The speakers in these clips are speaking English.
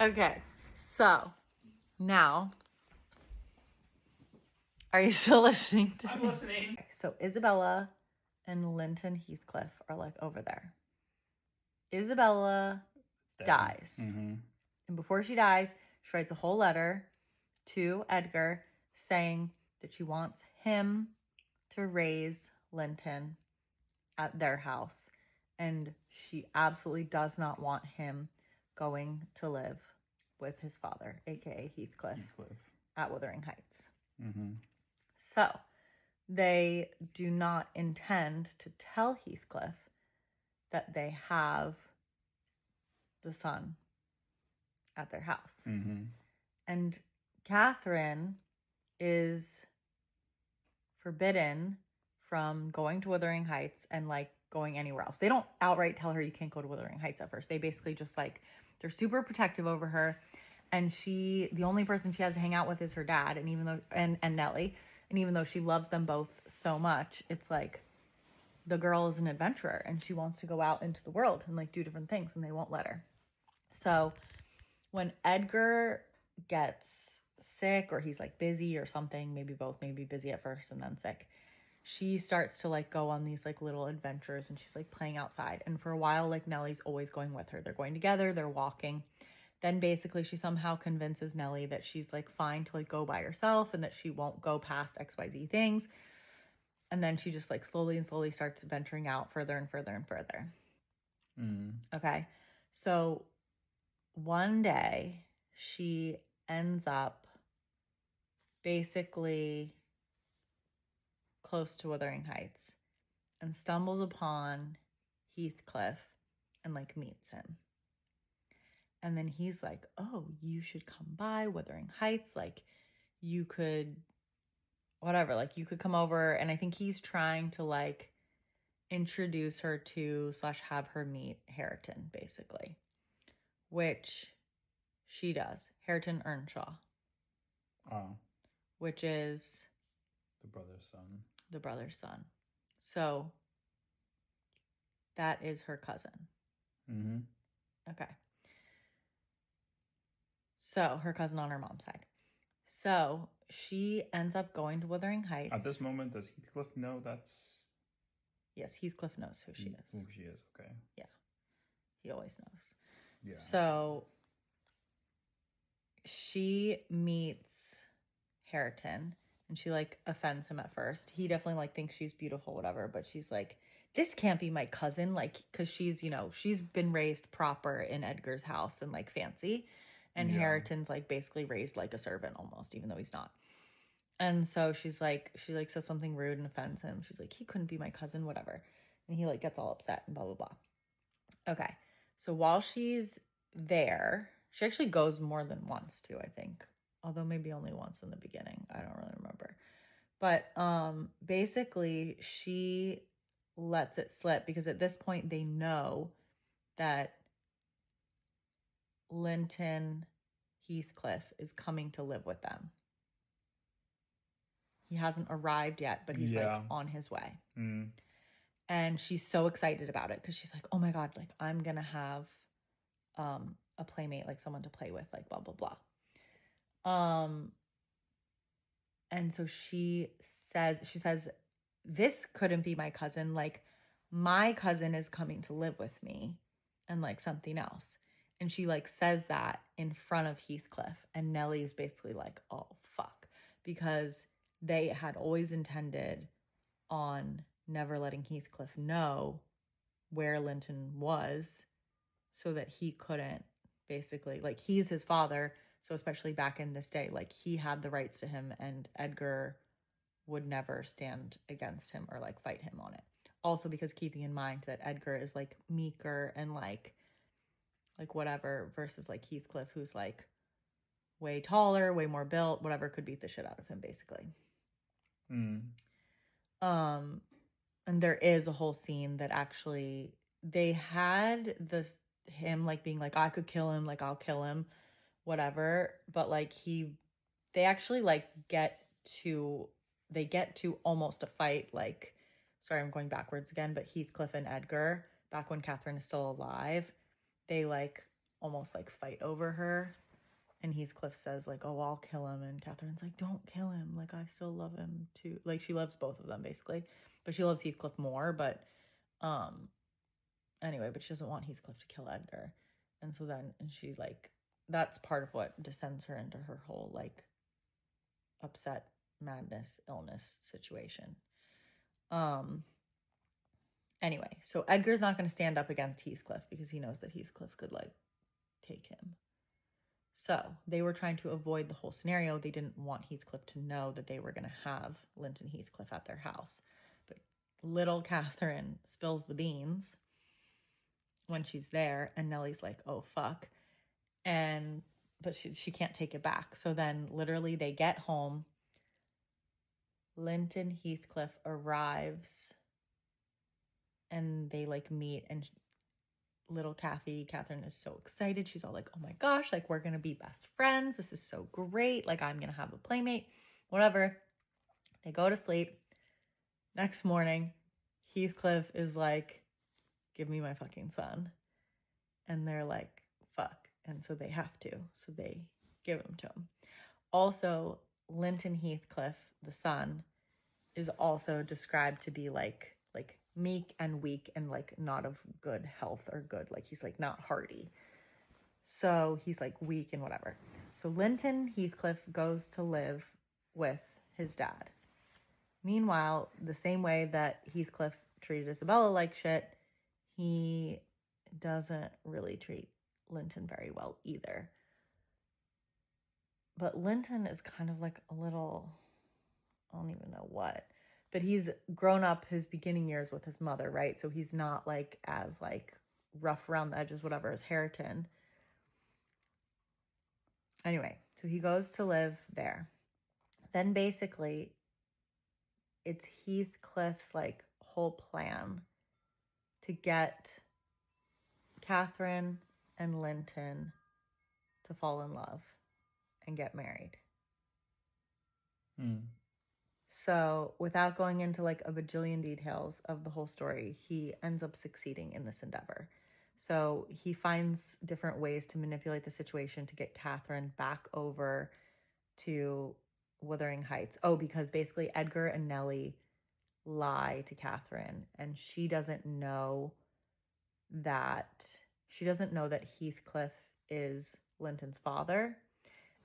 Okay, so now, are you still listening to me? I'm listening. So Isabella and Linton Heathcliff are like over there. Isabella dies. Mm-hmm. And before she dies, she writes a whole letter to Edgar saying that she wants him to raise Linton at their house. And she absolutely does not want him going to live with his father, aka Heathcliff. At Wuthering Heights. Mm-hmm. So they do not intend to tell Heathcliff that they have the son at their house. Mm-hmm. And Catherine is forbidden from going to Wuthering Heights and like going anywhere else. They don't outright tell her you can't go to Wuthering Heights at first. They basically just like, they're super protective over her. And the only person she has to hang out with is her dad. And even though, and Nellie, and even though she loves them both so much, it's like the girl is an adventurer and she wants to go out into the world and like do different things, and they won't let her. So when Edgar gets sick or he's like busy or something, maybe both, maybe busy at first and then sick, she starts to like go on these like little adventures and she's like playing outside. And for a while, like Nellie's always going with her. They're going together, they're walking. Then basically she somehow convinces Nellie that she's like fine to like go by herself and that she won't go past XYZ things. And then she just like slowly and slowly starts venturing out further and further and further. Okay. So one day she ends up basically close to Wuthering Heights and stumbles upon Heathcliff and like meets him. And then he's like, oh, you should come by Wuthering Heights. Like you could, whatever, like you could come over. And I think he's trying to like introduce her to / have her meet Hareton, basically, which she does. Hareton Earnshaw. Oh. Which is the brother's son. The brother's son. So that is her cousin. Mm-hmm. Okay. So her cousin on her mom's side. So she ends up going to Wuthering Heights. At this moment, does Heathcliff know that's... Yes, Heathcliff knows who she is. Who she is, okay. Yeah. He always knows. Yeah. So she meets Hareton and she like offends him at first. He definitely like thinks she's beautiful, whatever, but she's like, this can't be my cousin, like, because she's, you know, she's been raised proper in Edgar's house and like fancy. And yeah. Hareton's like basically raised like a servant almost, even though he's not. And so she says something rude and offends him. She's like, he couldn't be my cousin, whatever. And he like gets all upset and blah, blah, blah. Okay. So while she's there, she actually goes more than once too, I think. Although maybe only once in the beginning. I don't really remember. But basically she lets it slip because at this point they know that Linton Heathcliff is coming to live with them. He hasn't arrived yet, but he's like on his way. Mm. And she's so excited about it because she's like, oh my God, like I'm going to have a playmate, like someone to play with, like blah, blah, blah. And so she says, this couldn't be my cousin. Like my cousin is coming to live with me and like something else. And she like says that in front of Heathcliff, and Nellie's basically like, oh fuck, because they had always intended on never letting Heathcliff know where Linton was so that he couldn't basically, like he's his father. So especially back in this day, like he had the rights to him and Edgar would never stand against him or like fight him on it. Also because keeping in mind that Edgar is like meeker and like whatever versus like Heathcliff, who's like way taller, way more built, whatever, could beat the shit out of him basically. Mm. And there is a whole scene that actually they had him like being like, I could kill him, like I'll kill him, whatever. But like they actually like get to almost a fight. Like, sorry, I'm going backwards again, but Heathcliff and Edgar, back when Catherine is still alive, they like almost like fight over her. And Heathcliff says like, oh, I'll kill him. And Catherine's like, don't kill him. Like, I still love him too. Like, she loves both of them basically, but she loves Heathcliff more. But anyway, but she doesn't want Heathcliff to kill Edgar. And so then, and she like, that's part of what descends her into her whole like upset, madness, illness situation. Anyway, so Edgar's not going to stand up against Heathcliff because he knows that Heathcliff could like take him. So they were trying to avoid the whole scenario. They didn't want Heathcliff to know that they were going to have Linton Heathcliff at their house. But little Catherine spills the beans when she's there, and Nellie's like, oh, fuck. But she can't take it back. So then literally they get home. Linton Heathcliff arrives and they like meet, and little Catherine is so excited. She's all like, oh my gosh, like we're going to be best friends. This is so great. Like I'm going to have a playmate, whatever. They go to sleep. Next morning, Heathcliff is like, give me my fucking son. And they're like, fuck. And so they have to. So they give him to him. Also, Linton Heathcliff, the son, is also described to be like meek and weak and like not of good health or good. Like he's like not hardy. So he's like weak and whatever. So Linton Heathcliff goes to live with his dad. Meanwhile, the same way that Heathcliff treated Isabella like shit, he doesn't really treat Linton very well either. But Linton is kind of like a little, I don't even know what, but he's grown up his beginning years with his mother, right? So he's not like as like rough around the edges, whatever, as Hareton. Anyway, so he goes to live there. Then basically it's Heathcliff's like whole plan to get Catherine and Linton to fall in love and get married. So without going into like a bajillion details of the whole story, he ends up succeeding in this endeavor. So he finds different ways to manipulate the situation to get Catherine back over to Wuthering Heights. Oh, because basically Edgar and Nellie lie to Catherine, and she doesn't know that Heathcliff is Linton's father.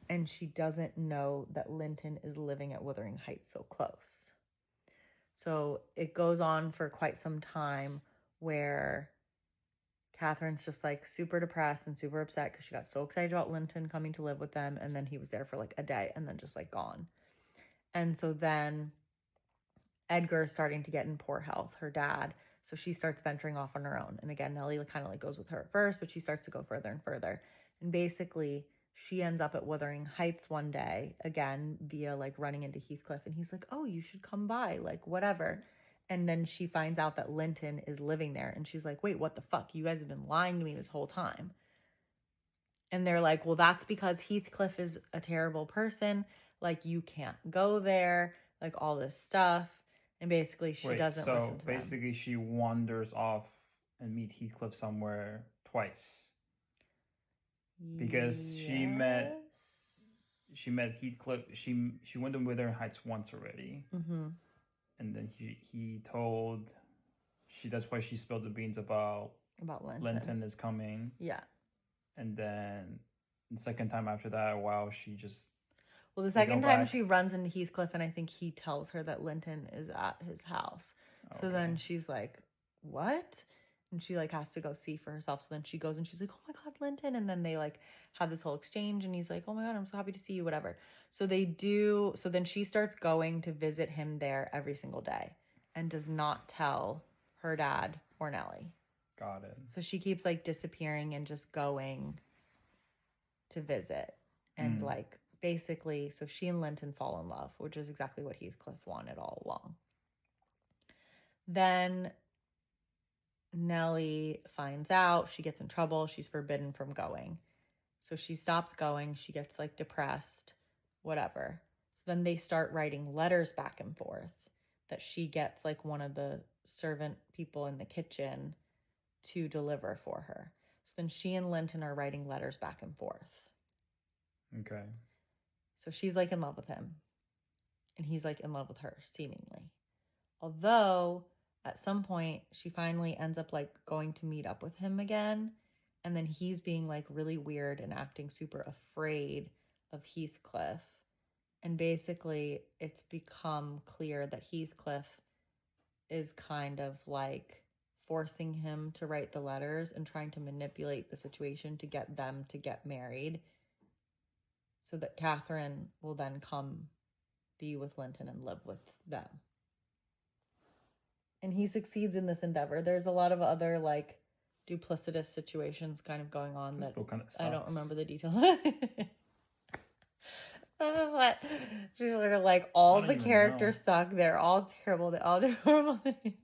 And she doesn't know that Linton is living at Wuthering Heights so close. So it goes on for quite some time where Catherine's just like super depressed and super upset because she got so excited about Linton coming to live with them. And then he was there for like a day and then just like gone. And so then Edgar's starting to get in poor health, her dad. So she starts venturing off on her own. And again, Nellie kind of like goes with her at first, but she starts to go further and further. And basically she ends up at Wuthering Heights one day, again, via like running into Heathcliff. And he's like, oh, you should come by, like whatever. And then she finds out that Linton is living there. And she's like, wait, what the fuck? You guys have been lying to me this whole time. And they're like, well, that's because Heathcliff is a terrible person. Like, you can't go there, like all this stuff. And basically she doesn't listen to them. So basically she wanders off and meet Heathcliff somewhere twice. Because she met Heathcliff. She went to Wuthering Heights once already, and then he told that's why she spilled the beans about Linton is coming. Yeah, and then the second time after that, she just the second time she runs into Heathcliff, and I think he tells her that Linton is at his house. Okay. So then she's like, "What?" And she like has to go see for herself. So then she goes and she's like, oh my God, Linton. And then they like have this whole exchange and he's like, oh my God, I'm so happy to see you, whatever. So they do. So then she starts going to visit him there every single day and does not tell her dad or Nellie. Got it. So she keeps like disappearing and just going to visit. And like basically, so she and Linton fall in love, which is exactly what Heathcliff wanted all along. Then Nellie finds out, she gets in trouble, she's forbidden from going. So she stops going, she gets like depressed, whatever. So then they start writing letters back and forth that she gets like one of the servant people in the kitchen to deliver for her. So then she and Linton are writing letters back and forth. Okay. So she's like in love with him. And he's like in love with her, seemingly. Although at some point she finally ends up like going to meet up with him again. And then he's being like really weird and acting super afraid of Heathcliff. And basically it's become clear that Heathcliff is kind of like forcing him to write the letters and trying to manipulate the situation to get them to get married so that Catherine will then come be with Linton and live with them. And he succeeds in this endeavor. There's a lot of other like duplicitous situations kind of going on that kind of I don't remember the details. What she's like all the characters suck. They're all terrible. They all do horrible things.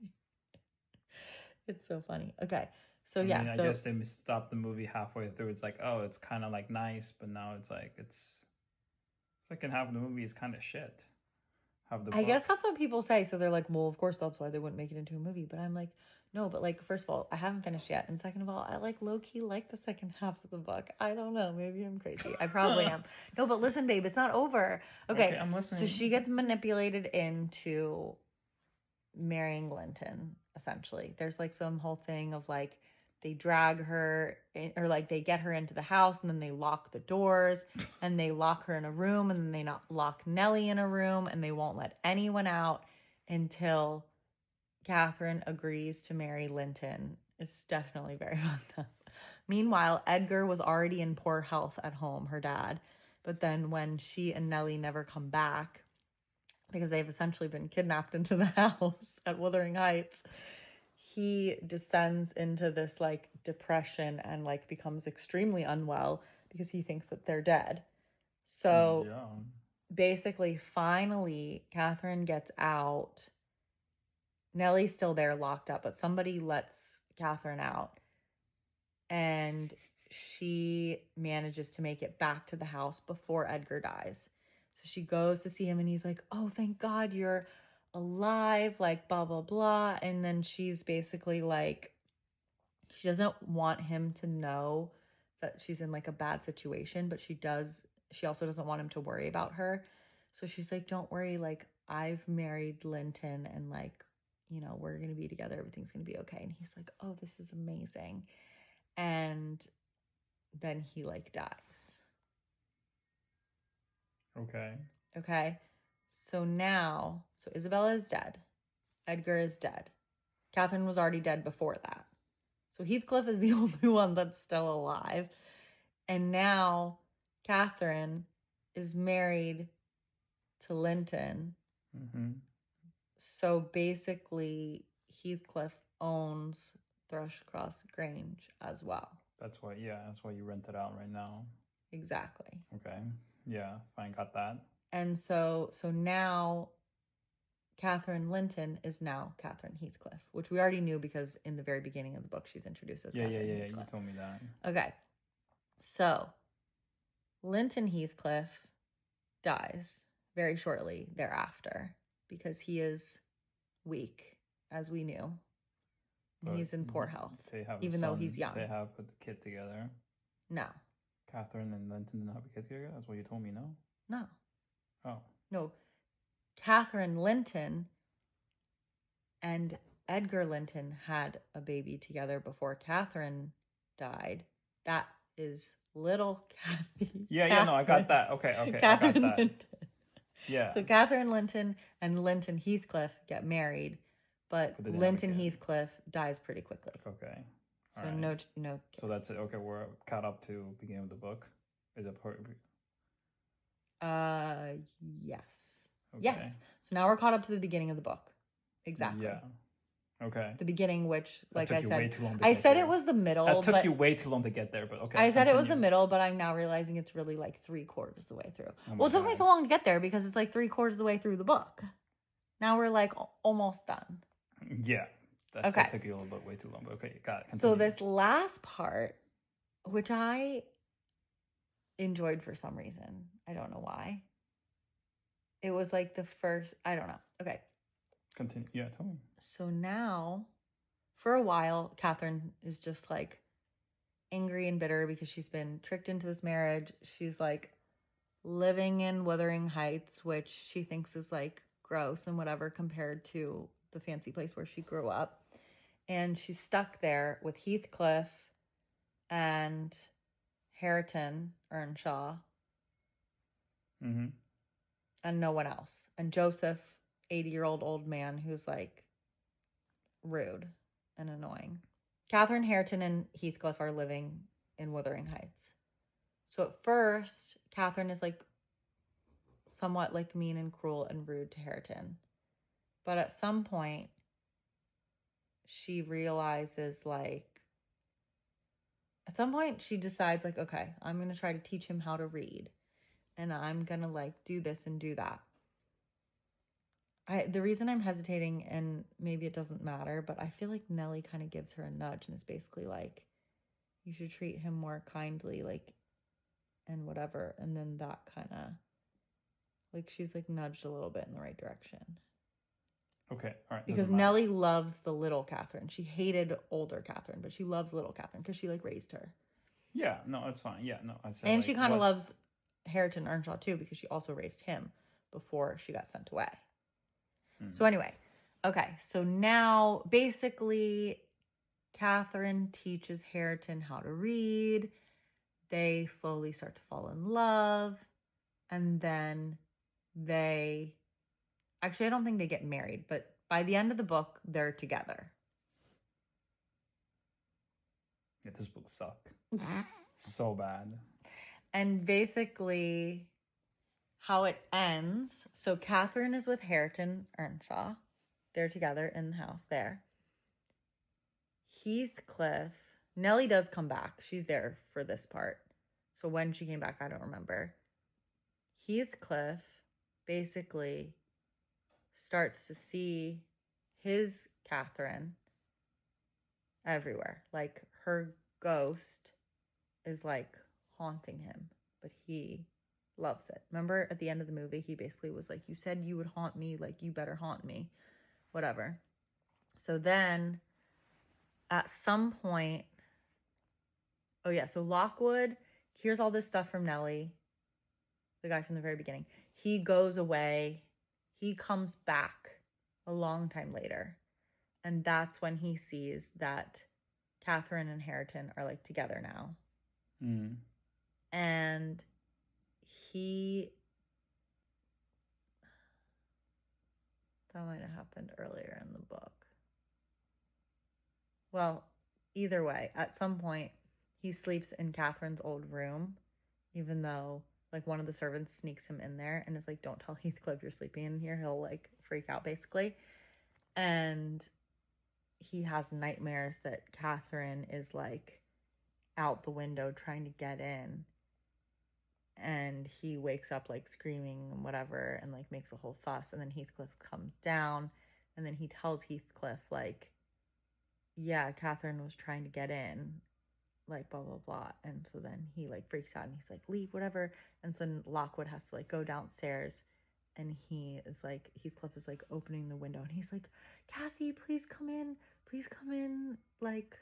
It's so funny. Okay. So I guess they stopped the movie halfway through. It's like, oh, it's kind of like nice, but now it's like it's second half of the movie is kind of shit. I guess that's what people say. So they're like, well, of course that's why they wouldn't make it into a movie. But I'm like, no, but like, first of all, I haven't finished yet. And second of all, I like low-key like the second half of the book. I don't know. Maybe I'm crazy. I probably am. No, but listen, babe, it's not over. Okay, I'm listening. So she gets manipulated into marrying Linton, essentially. There's like some whole thing of like, they drag her in, or like they get her into the house and then they lock the doors and they lock her in a room and then they lock Nellie in a room and they won't let anyone out until Catherine agrees to marry Linton. It's definitely very fucked up. Meanwhile, Edgar was already in poor health at home, her dad. But then when she and Nellie never come back, because they've essentially been kidnapped into the house at Wuthering Heights, he descends into this like depression and like becomes extremely unwell because he thinks that they're dead. So basically, finally, Catherine gets out. Nellie's still there locked up, but somebody lets Catherine out. And she manages to make it back to the house before Edgar dies. So she goes to see him and he's like, oh, thank God you're alive, like blah, blah, blah. And then she's basically like, she doesn't want him to know that she's in like a bad situation, but she also doesn't want him to worry about her. So she's like, don't worry, like I've married Linton and like, you know, we're going to be together. Everything's going to be okay. And he's like, oh, this is amazing. And then he like dies. Okay. So Isabella is dead. Edgar is dead. Catherine was already dead before that. So Heathcliff is the only one that's still alive. And now Catherine is married to Linton. Mm-hmm. So basically Heathcliff owns Thrushcross Grange as well. That's why you rent it out right now. Exactly. Okay. Yeah, fine, got that. And so now Catherine Linton is now Catherine Heathcliff, which we already knew because in the very beginning of the book she's introduced as Catherine Heathcliff. You told me that. Okay. So Linton Heathcliff dies very shortly thereafter because he is weak, as we knew. But he's in poor health, even though he's young. They have put the kid together. No. Catherine and Linton didn't have a kid together? That's what you told me, no? No. Oh. No. Catherine Linton and Edgar Linton had a baby together before Catherine died. That is little Kathy. Yeah, no, I got that. Okay, Catherine I got that. Linton. Yeah. So Catherine Linton and Linton Heathcliff get married, but Linton Heathcliff dies pretty quickly. Okay. So right. No. So that's it. Okay, we're caught up to beginning of the book. Is it part? Yes. Okay. Yes. So now we're caught up to the beginning of the book. Exactly. Yeah. Okay. The beginning, which, like I said, it was the middle. It took you way too long to get there, but okay. I said it was the middle, but I'm now realizing it's really like 3/4 of the way through. Well, it took me so long to get there because it's like 3/4 of the way through the book. Now we're like almost done. Yeah. That took you a little bit way too long, but okay, got it. Continue. So this last part, which I enjoyed for some reason, I don't know why. It was like the first, I don't know. Okay. Continue. Yeah, tell me. So now, for a while, Catherine is just like angry and bitter because she's been tricked into this marriage. She's like living in Wuthering Heights, which she thinks is like gross and whatever compared to the fancy place where she grew up. And she's stuck there with Heathcliff and Hareton Earnshaw. Mm-hmm. And no one else. And Joseph, 80-year-old old man who's like rude and annoying. Catherine, Hareton, and Heathcliff are living in Wuthering Heights. So at first, Catherine is like somewhat like mean and cruel and rude to Hareton. But at some point, she realizes like, at some point she decides like, okay, I'm going to try to teach him how to read. And I'm going to like do this and do that. The reason I'm hesitating, and maybe it doesn't matter, but I feel like Nellie kind of gives her a nudge and it's basically like, you should treat him more kindly, like, and whatever. And then that kind of, like, she's like nudged a little bit in the right direction. Okay, all right. Because Nellie loves the little Catherine. She hated older Catherine, but she loves little Catherine because she like raised her. Yeah, no, that's fine. Yeah, no, I said. And like, she kind of loves Hareton Earnshaw too because she also raised him before she got sent away. So anyway, okay, so now basically Catherine teaches Hareton how to read. They slowly start to fall in love. And then actually, I don't think they get married, but by the end of the book, they're together. Yeah, this book sucked. So bad. And basically, how it ends, so Catherine is with Hareton Earnshaw. They're together in the house there. Heathcliff, Nellie does come back. She's there for this part. So when she came back, I don't remember. Heathcliff basically starts to see his Catherine everywhere. Like her ghost is like haunting him, but he loves it. Remember at the end of the movie, he basically was like, you said you would haunt me, like you better haunt me, whatever. So then at some point, oh yeah, so Lockwood hears all this stuff from Nellie, the guy from the very beginning. He goes away. He comes back a long time later. And that's when he sees that Catherine and Hareton are like together now. Mm. And that might have happened earlier in the book. Well, either way, at some point, he sleeps in Catherine's old room, even though, like, one of the servants sneaks him in there and is like, don't tell Heathcliff you're sleeping in here. He'll, like, freak out, basically. And he has nightmares that Catherine is, like, out the window trying to get in. And he wakes up, like, screaming and whatever and, like, makes a whole fuss. And then Heathcliff comes down. And then he tells Heathcliff, like, yeah, Catherine was trying to get in, like, blah, blah, blah. And so then he, like, freaks out and he's like, leave, whatever. And so then Lockwood has to, like, go downstairs. And he is, like, Heathcliff is, like, opening the window. And he's like, Kathy, please come in, like,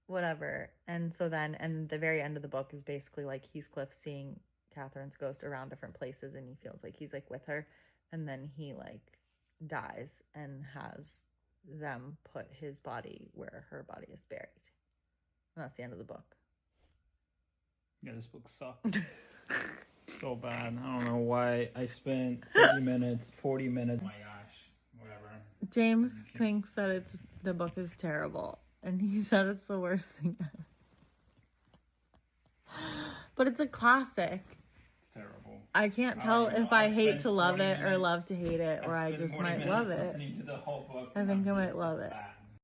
whatever. And so then, and the very end of the book is basically, like, Heathcliff seeing Catherine's ghost around different places. And he feels like he's, like, with her. And then he, like, dies and has them put his body where her body is buried. And that's the end of the book. Yeah, this book sucked. So bad. I don't know why I spent 40 minutes. Oh my gosh. Whatever. James thinks that the book is terrible. And he said it's the worst thing ever. But it's a classic. It's terrible. I can't tell if I hate to love it or love to hate it, or I just might love it. Listening to the whole book. I think I might love it.